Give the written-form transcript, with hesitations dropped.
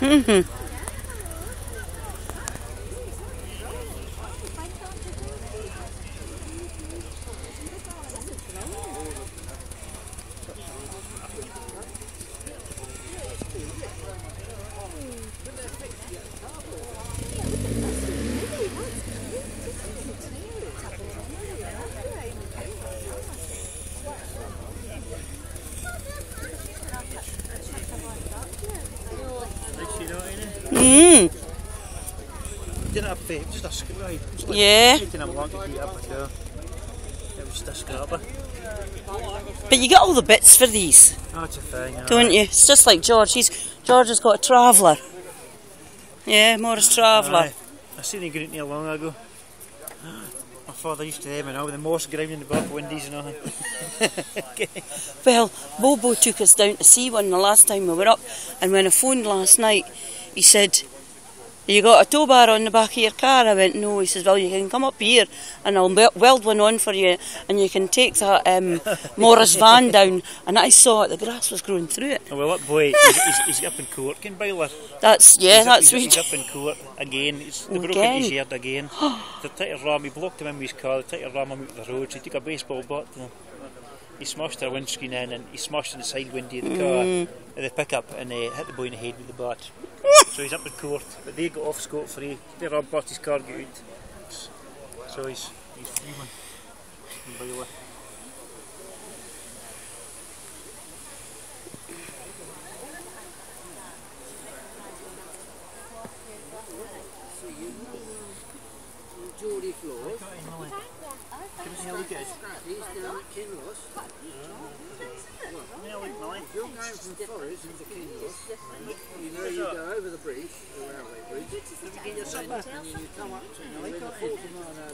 Mm-hmm. Mm. Didn't have faith, just a scrub. Yeah. It was just a scrubber. But you get all the bits for these, That's a thing, don't you? It's just like George. George has got a Traveller. Yeah, Morris Traveller. I seen him going there long ago. My father used to have him with the moss ground in the back windies and all. Well, Bobo took us down to see one the last time we were up, and when I phoned last night, he said, "You got a tow bar on the back of your car?" I went, "No." He says, "Well, you can come up here and I'll weld one on for you, and you can take that Morris van down." And I saw it, the grass was growing through it. Oh, well, that boy, he's up in Cork in Byler. He's up in Cork again. They broke into his yard again. The tight of ram, he blocked him in with his car, the tight of ram him out of the road. So he took a baseball bat and he smashed their windscreen in, and he smashed in the side window of the car, of the pickup, and hit the boy in the head with the bat. So he's up in court, but they got off scot-free. They ran past his car, got out. So he's free, man. In Byler. Geordie floors. Give us a look at it. He's down at Kinross. If you're going from Forest into Kinross, you know you go over the bridge, the railway bridge, and you come up to where the 40 mile an hour